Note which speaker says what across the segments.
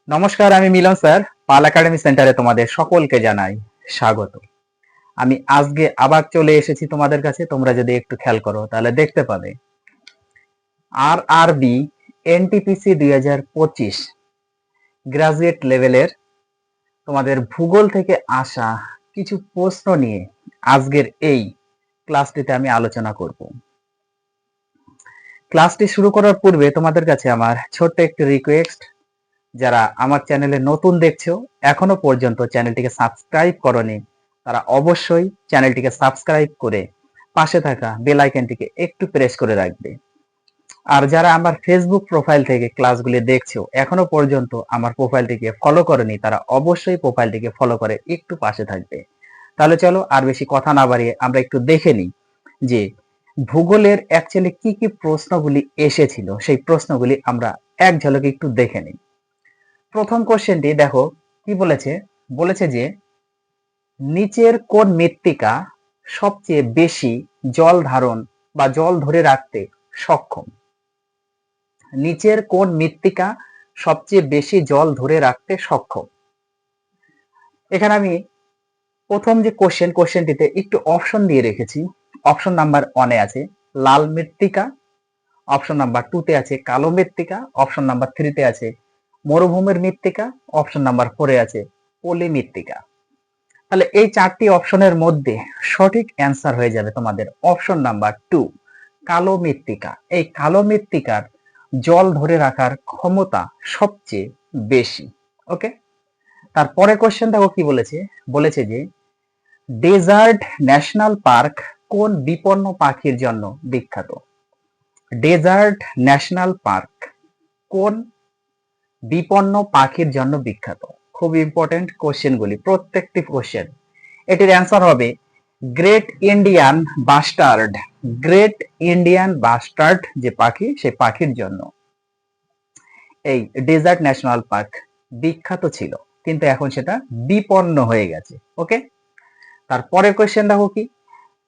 Speaker 1: নমস্কার, আমি মিলন স্যার। পাল একাডেমি সেন্টারে তোমাদের সকলকে জানাই স্বাগত। আমি আজকে আবার চলে এসেছি তোমাদের কাছে। তোমরা যদি একটু খেয়াল করো তাহলে দেখতে পাবে RRB NTPC 2025 গ্রাজুয়েট লেভেলের তোমাদের ভূগোল থেকে আসা কিছু প্রশ্ন নিয়ে আজকের এই ক্লাসটিতে আমি আলোচনা করব। ক্লাসটি শুরু করার পূর্বে তোমাদের কাছে আমার ছোট্ট একটি রিকোয়েস্ট, যারা আমার চ্যানেলে নতুন দেখছো, এখনো পর্যন্ত চ্যানেলটিকে সাবস্ক্রাইব করনি, তারা অবশ্যই চ্যানেলটিকে সাবস্ক্রাইব করে পাশে থাকা বেল আইকনটিকে একটু প্রেস করে রাখবে। আর যারা আমার ফেসবুক প্রোফাইল থেকে ক্লাসগুলি দেখছো, এখনো পর্যন্ত আমার প্রোফাইলটিকে ফলো করনি, তারা অবশ্যই প্রোফাইলটিকে ফলো করে একটু পাশে থাকবে। তাহলে চলো আর বেশি কথা না বাড়িয়ে আমরা একটু দেখে নিই যে ভূগোলের অ্যাকচুয়ালি কি কি প্রশ্নগুলি এসেছিল। সেই প্রশ্নগুলি আমরা এক ঝলকে একটু দেখে নিই। প্রথম কোশ্চেনটি দেখো কি বলেছে। বলেছে যে নিচের কোন মৃত্তিকা সবচেয়ে বেশি জল ধারণ বা জল ধরে রাখতে সক্ষম। নিচের কোন মৃত্তিকা সবচেয়ে বেশি জল ধরে রাখতে সক্ষম। এখানে আমি প্রথম যে কোশ্চেনটিতে একটু অপশন দিয়ে রেখেছি। অপশন নাম্বার 1 এ আছে লাল মৃত্তিকা, অপশন নাম্বার 2 তে আছে কালো মৃত্তিকা, অপশন নাম্বার 3 তে আছে মরুভূমির মৃত্তিকা, অপশন নাম্বার 4 এ আছে পলি মৃত্তিকা। তাহলে এই চারটি অপশনের মধ্যে সঠিক অ্যান্সার হয়ে যাবে তোমাদের অপশন নাম্বার 2 কালো মৃত্তিকা। এই কালো মৃত্তিকার জল ধরে রাখার ক্ষমতা সবচেয়ে বেশি। ওকে, তারপরে কোশ্চেন দেখো কি বলেছে। বলেছে যে ডেজার্ট ন্যাশনাল পার্ক কোন বিপন্ন পাখির জন্য বিখ্যাত। ডেজার্ট ন্যাশনাল পার্ক কোন বিপন্ন পাখির জন্য বিখ্যাত। খুব ইম্পর্টেন্ট কোশ্চেনগুলি, প্রত্যেকটি কোশ্চেন। এটির অ্যান্সার হবে great Indian bastard. Great Indian bastard যে পাখি, সেই পাখির জন্য এই ডেজার্ট ন্যাশনাল পার্ক বিখ্যাত ছিল, কিন্তু এখন সেটা বিপন্ন হয়ে গেছে। ওকে, তারপরে কোশ্চেন দেখো কি।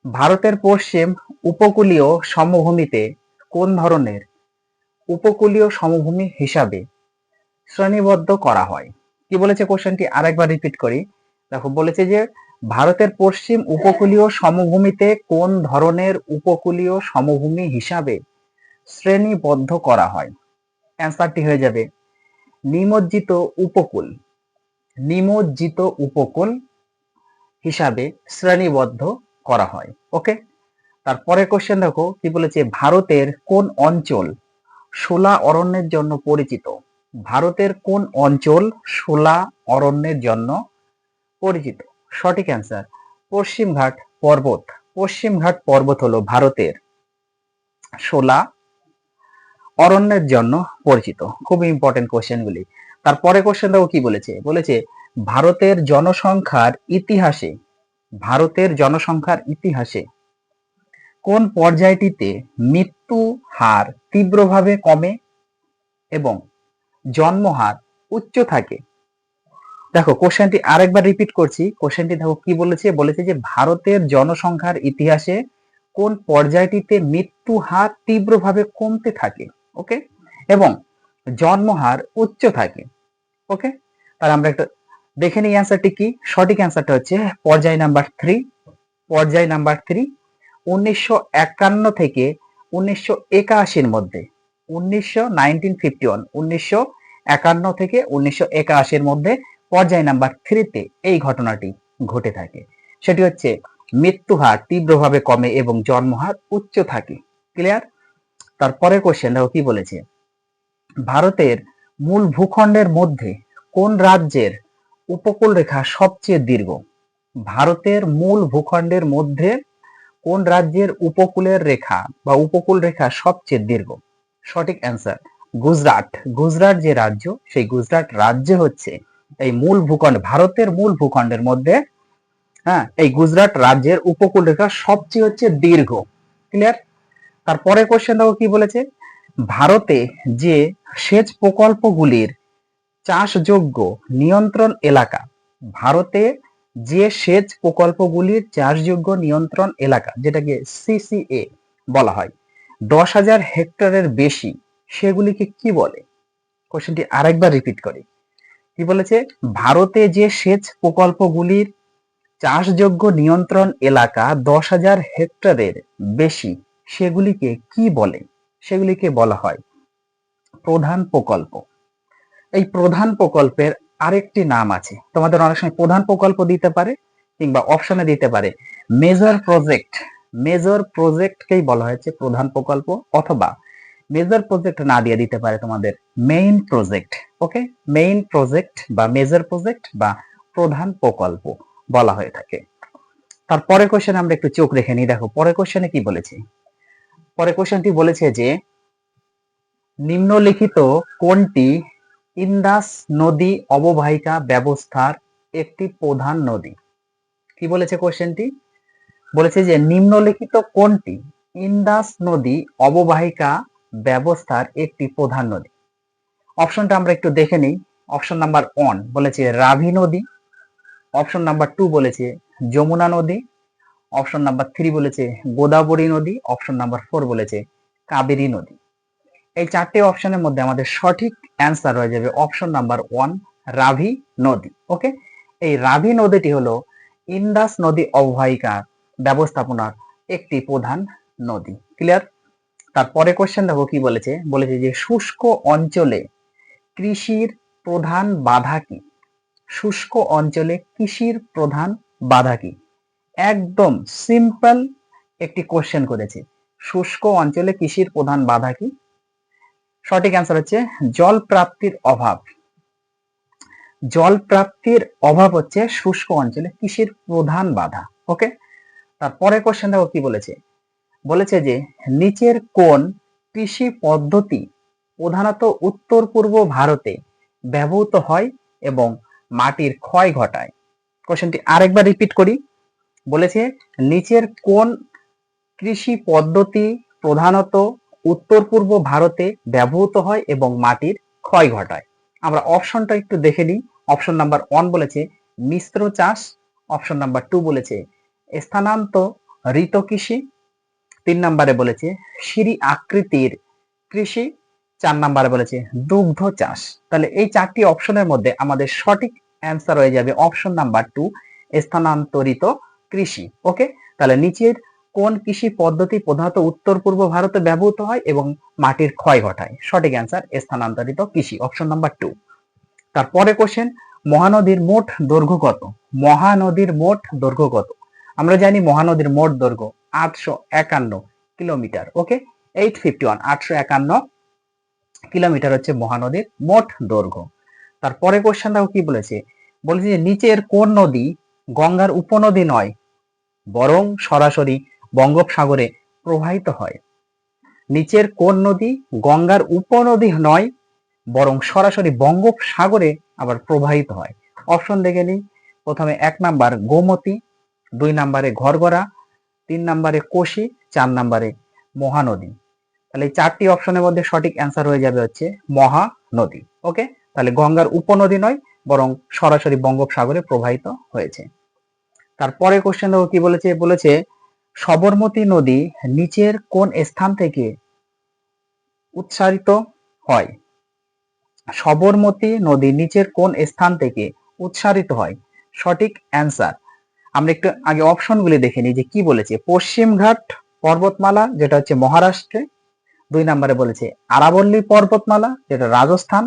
Speaker 1: ভারতের পশ্চিম উপকূলীয় সমভূমিতে কোন ধরনের উপকূলীয় সমভূমি হিসাবে শ্রেণীবদ্ধ করা হয়। কি বলেছে কোশ্চেনটি আরেকবার রিপিট করি। দেখো বলেছে যে ভারতের পশ্চিম উপকূলীয় সমভূমিতে কোন ধরনের উপকূলীয় সমভূমি হিসাবে শ্রেণীবদ্ধ করা হয়। অ্যান্সারটি হয়ে যাবে নিমজ্জিত উপকূল। নিমজ্জিত উপকূল হিসাবে শ্রেণীবদ্ধ করা হয়। ওকে, তারপরে কোশ্চেন দেখো কি বলেছে। ভারতের কোন অঞ্চল শোলা অরণ্যের জন্য পরিচিত। ভারতের কোন অঞ্চল শোলা অরণ্যের জন্য পরিচিত। সঠিক অ্যান্সার পশ্চিমঘাট পর্বত। পশ্চিমঘাট পর্বত হলো ভারতের শোলা অরণ্যের জন্য পরিচিত। খুব ইম্পর্টেন্ট কোশ্চেনগুলি। তারপরে কোশ্চেন দেখো কি বলেছে। বলেছে ভারতের জনসংখ্যার ইতিহাসে, ভারতের জনসংখ্যার ইতিহাসে কোন পর্যায়টিতে মৃত্যু হার তীব্রভাবে কমে এবং জন্মহার উচ্চ থাকে। দেখো কোশ্চেনটি আরেকবার রিপিট করছি। কোশ্চেনটি দেখো কি বলেছে। বলেছে যে ভারতের জনসংখ্যার ইতিহাসে কোন পর্যায়টিতে মৃত্যু হার তীব্রভাবে কমতে থাকে, ওকে, এবং জন্মহার উচ্চ থাকে। ওকে, তাহলে আমরা একটা দেখে নিই অ্যান্সারটি কি। সঠিক অ্যান্সারটা হচ্ছে পর্যায় নাম্বার 3। পর্যায় নাম্বার 3 1951 থেকে 1981 মধ্যে, 1951 থেকে 1981 মধ্যে পর্যায় নাম্বার 3 তে এই ঘটনাটি ঘটে থাকে। সেটি হচ্ছে মৃত্যুহার তীব্রভাবে কমে এবং জন্মহার উচ্চ থাকে। ক্লিয়ার। তারপরে কোশ্চেন দেখো কি বলেছে। ভারতের মূল ভূখণ্ডের মধ্যে কোন রাজ্যের উপকূল রেখা সবচেয়ে দীর্ঘ। ভারতের মূল ভূখণ্ডের মধ্যে কোন রাজ্যের উপকূলের রেখা বা উপকূল রেখা সবচেয়ে দীর্ঘ। সঠিক অ্যান্সার গুজরাট। গুজরাট যে রাজ্য, সেই গুজরাট রাজ্য হচ্ছে এই মূল ভূখণ্ড, ভারতের মূল ভূখণ্ডের মধ্যে, হ্যাঁ, এই গুজরাট রাজ্যের উপকূল রেখা সবচেয়ে হচ্ছে দীর্ঘ। ক্লিয়ার। তারপরে কোশ্চেন দেখো কি বলেছে। ভারতে যে সেচ প্রকল্পগুলির চাষযোগ্য নিয়ন্ত্রণ এলাকা, ভারতে যে সেচ প্রকল্পগুলির চাষযোগ্য নিয়ন্ত্রণ এলাকা, যেটাকে সিসিএ বলা হয়, 10,000 হেক্টরের বেশি, সেগুলিকে কি বলে। কোশ্চেনটি আরেকবার রিপিট করি। কি বলেছে, ভারতে যে সেচ প্রকল্পগুলির চাষযোগ্য নিয়ন্ত্রণ এলাকা 10,000 হেক্টরের বেশি, সেগুলিকে কি বলে? সেগুলিকে বলা হয় প্রধান প্রকল্প। এই প্রধান প্রকল্পের আরেকটি নাম আছে, তোমাদের অনেক সময় প্রধান প্রকল্প দিতে পারে কিংবা অপশনে দিতে পারে মেজর প্রজেক্ট। মেজর প্রজেক্টকেই বলা হয়েছে প্রধান প্রকল্প, অথবা মেজর প্রজেক্ট না দিয়ে দিতে পারে তোমাদের মেইন প্রজেক্ট। ওকে, মেইন প্রজেক্ট বা মেজর প্রজেক্ট বা প্রধান প্রকল্প বলা হয়ে থাকে। তারপরে কোশ্চেন আমরা একটু চোখ রেখে নিই। দেখো পরে কোশ্চেনে কি বলেছে। পরে কোশ্চেনটি বলেছে যে নিম্নলিখিত কোনটি ইন্দাস নদী অববাহিকা ব্যবস্থার একটি প্রধান নদী? কি বলেছে কোশ্চেনটি? বলেছে যে নিম্নলিখিত কোনটি ইন্দাস নদী অববাহিকা ব্যবস্থার একটি প্রধান নদী? অপশনটা আমরা একটু দেখে নিই। অপশন নাম্বার 1 বলেছে রাভি নদী, অপশন নাম্বার 2 বলেছে যমুনা নদী, অপশন নাম্বার 3 বলেছে গোদাবরী নদী, অপশন নাম্বার 4 বলেছে কাবেরী নদী। এই চারটে অপশনের মধ্যে আমাদের সঠিক অ্যান্সার হয়ে যাবে অপশন নাম্বার 1 রাভি নদী। ওকে, এই রাভি নদীটি হলো ইন্দাস নদী অববাহিকা ব্যবস্থাপনার একটি প্রধান নদী। ক্লিয়ার? তারপরে কোশ্চেন দেখো কি বলেছে। বলেছে যে শুষ্ক অঞ্চলে কৃষির প্রধান বাধা কি? শুষ্ক অঞ্চলে কৃষির প্রধান বাধা কি? একদম সিম্পল একটি কোশ্চেন করেছে। শুষ্ক অঞ্চলে কৃষির প্রধান বাধা কি? সঠিক অ্যান্সার হচ্ছে জল প্রাপ্তির অভাব। জল প্রাপ্তির অভাব হচ্ছে শুষ্ক অঞ্চলে কৃষির প্রধান বাধা। ওকে, তারপরে কোশ্চেন দেখো কি বলেছে। বলেছে যে নিচের কোন কৃষি পদ্ধতি প্রধানত উত্তর পূর্ব ভারতে ব্যবহৃত হয় এবং মাটির ক্ষয় ঘটায়? কোশ্চেনটি আরেকবার রিপিট করি। বলেছে নিচের কোন কৃষি পদ্ধতি প্রধানত উত্তর পূর্ব ভারতে ব্যবহৃত হয় এবং মাটির ক্ষয় ঘটায়? আমরা অপশনটা একটু দেখে নিই। অপশন নাম্বার 1 বলেছে মিশ্র চাষ, অপশন নাম্বার 2 বলেছে স্থানান্তরিত কৃষি, 3 নম্বরে বলেছে সিঁড়ি আকৃতির কৃষি, 4 নম্বরে বলেছে দুগ্ধ চাষ। তাহলে এই চারটি অপশনের মধ্যে আমাদের সঠিক অ্যান্সার হয়ে যাবে অপশন নাম্বার 2 স্থানান্তরিত কৃষি। ওকে, তাহলে নিচের কোন কৃষি পদ্ধতি প্রধানত উত্তর পূর্ব ভারতে ব্যবহৃত হয় এবং মাটির ক্ষয় ঘটায়? সঠিক অ্যান্সার স্থানান্তরিত কৃষি, অপশন নাম্বার 2। তারপরে কোশ্চেন মহানদীর মোট দৈর্ঘ্য কত? মহানদীর মোট দৈর্ঘ্য কত? আমরা জানি মহানদীর মোট দৈর্ঘ্য 851 কিলোমিটার। ওকে, 851 কিলোমিটার হচ্ছে মহানদীর মোট দৈর্ঘ্য। তারপরে কোশ্চেন দেখো কি বলেছে। বলেছে যে নিচের কোন নদী গঙ্গার উপনদী নয় বরং সরাসরি বঙ্গোপসাগরে প্রবাহিত হয়? নিচের কোন নদী গঙ্গার উপনদী নয় বরং সরাসরি বঙ্গোপসাগরে আবার প্রবাহিত হয়? অপশন দেখে নিই। প্রথমে 1 নাম্বার গোমতী, 2 নাম্বারে ঘরগড়া, 3 নাম্বারে কোশি, 4 নাম্বারে মহানদী। তাহলে এই চারটি অপশনের মধ্যে সঠিক অ্যান্সার হয়ে যাবে হচ্ছে মহানদী। ওকে, তাহলে গঙ্গার উপনদী নয় বরং সরাসরি বঙ্গোপসাগরে প্রবাহিত হয়েছে। তারপরে কোশ্চেন দেখো কি বলেছে। বলেছে সবরমতী নদী নিচের কোন স্থান থেকে উৎসারিত হয়? সবরমতী নদী নিচের কোন স্থান থেকে উৎসারিত হয়? সঠিক অ্যান্সার আমরা একটু আগে অপশনগুলি দেখে নিই যে কি বলেছে। পশ্চিমঘাট পর্বতমালা, যেটা হচ্ছে মহারাষ্ট্রে, 2 নম্বরে বলেছে আরাবল্লী পর্বতমালা, যেটা রাজস্থান,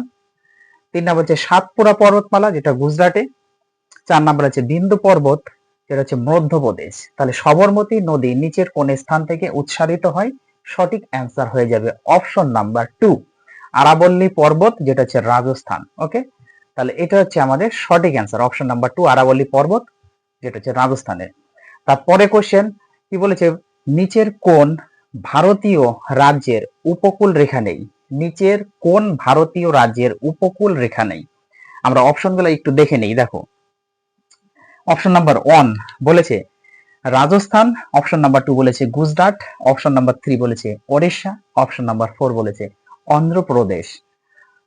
Speaker 1: 3 নম্বর হচ্ছে সাতপুরা পর্বতমালা, যেটা গুজরাটে, 4 নম্বর হচ্ছে বিন্দু পর্বত, যেটা হচ্ছে মধ্যপ্রদেশ। তাহলে সবরমতী নদী নিচের কোন স্থান থেকে উৎসারিত হয়? সঠিক অ্যান্সার হয়ে যাবে অপশন নাম্বার 2 আরাবল্লী পর্বত, যেটা হচ্ছে রাজস্থান। ওকে, তাহলে এটা হচ্ছে আমাদের সঠিক অ্যান্সার অপশন নাম্বার 2 আরাবল্লী পর্বত, যেটা হচ্ছে রাজস্থানের। তারপরে কোশ্চেন কি বলেছে। নিচের কোন ভারতীয় রাজ্যের উপকূল রেখা নেই? নিচের কোন ভারতীয় রাজ্যের উপকূল রেখা নেই? আমরা অপশনগুলো একটু দেখে নেই। দেখো অপশন নাম্বার 1 বলেছে রাজস্থান, অপশন নাম্বার 2 বলেছে গুজরাট, অপশন নাম্বার 3 বলেছে ওড়িশা, অপশন নাম্বার 4 বলেছে অন্ধ্রপ্রদেশ।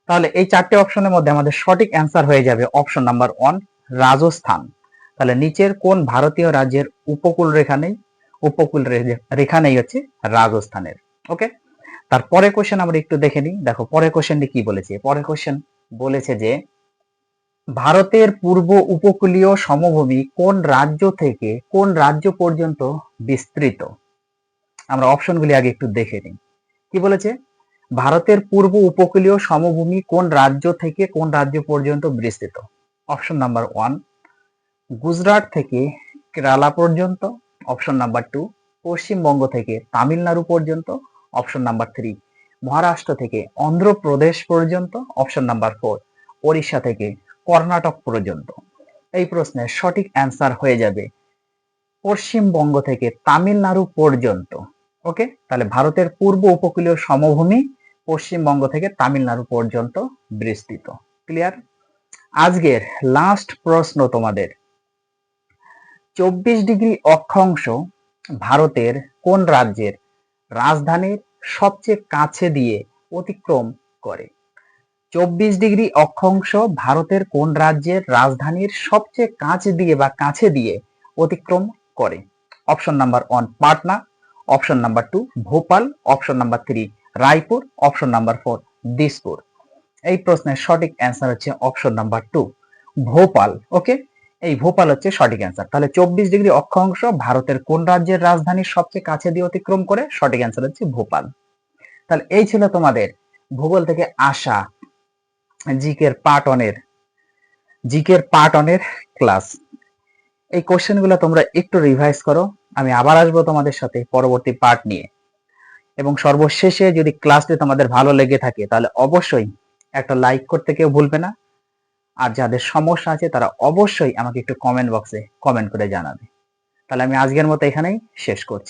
Speaker 1: তাহলে এই চারটে অপশনের মধ্যে আমাদের সঠিক অ্যান্সার হয়ে যাবে অপশন নাম্বার 1 রাজস্থান। তাহলে নিচের কোন ভারতীয় রাজ্যের উপকূল রেখা নেই? উপকূল রেখা নেই হচ্ছে রাজস্থানের। ওকে, তারপরে কোশ্চেন আমরা একটু দেখে নিই। দেখো পরের কোশ্চেনটি কি বলেছে। পরের কোশ্চেন বলেছে যে ভারতের পূর্ব উপকূলীয় সমভূমি কোন রাজ্য থেকে কোন রাজ্য পর্যন্ত বিস্তৃত? আমরা অপশনগুলি আগে একটু দেখে নিই। কি বলেছে? ভারতের পূর্ব উপকূলীয় সমভূমি কোন রাজ্য থেকে কোন রাজ্য পর্যন্ত বিস্তৃত? অপশন নাম্বার 1 গুজরাট থেকে কেরালা পর্যন্ত, অপশন নাম্বার 2 পশ্চিমবঙ্গ থেকে তামিলনাড়ু পর্যন্ত, অপশন নাম্বার 3 মহারাষ্ট্র থেকে অন্ধ্রপ্রদেশ পর্যন্ত, অপশন নাম্বার 4 ওড়িশা থেকে কর্ণাটক পর্যন্ত। এই প্রশ্নের সঠিক অ্যান্সার হয়ে যাবে পশ্চিমবঙ্গ থেকে তামিলনাড়ু পর্যন্ত। ওকে, তাহলে ভারতের পূর্ব উপকূলীয় সমভূমি পশ্চিমবঙ্গ থেকে তামিলনাড়ু পর্যন্ত বিস্তৃত। ক্লিয়ার? আজকের লাস্ট প্রশ্ন তোমাদের, 24 ডিগ্রি অক্ষাংশ ভারতের কোন রাজ্যের রাজধানীর সবচেয়ে কাছে দিয়ে অতিক্রম করে? 24 ডিগ্রি অক্ষাংশ ভারতের কোন রাজ্যের রাজধানীর সবচেয়ে কাছে দিয়ে বা কাছে দিয়ে অতিক্রম করে? Option number 1 Patna, option number 2 Bhopal, option number 3 Raipur, option number 4 Dispur. এই প্রশ্নের সঠিক অ্যান্সার হচ্ছে অপশন নাম্বার 2 ভোপাল। ওকে, এই ভোপাল হচ্ছে সঠিক অ্যান্সার। তাহলে 24 ডিগ্রি অক্ষাংশ ভারতের কোন রাজ্যের রাজধানীর সবচেয়ে কাছে দিয়ে অতিক্রম করে? সঠিক অ্যান্সার হচ্ছে ভোপাল। তাহলে এই ছিল তোমাদের ভূগোল থেকে আসা জিকের পার্ট অনের ক্লাস। এই কোশ্চেন গুলো তোমরা একটু রিভাইজ করো। আমি আবার আসবো তোমাদের সাথে পরবর্তী পার্ট নিয়ে। এবং সর্বশেষে যদি ক্লাসটি তোমাদের ভালো লেগে থাকে তাহলে অবশ্যই একটা লাইক করতে কেউ ভুলবে না। আর যাদের সমস্যা আছে তারা অবশ্যই আমাকে একটু কমেন্ট বক্সে কমেন্ট করে জানাবে। তাহলে আমি আজকের মতো এখানেই শেষ করছি।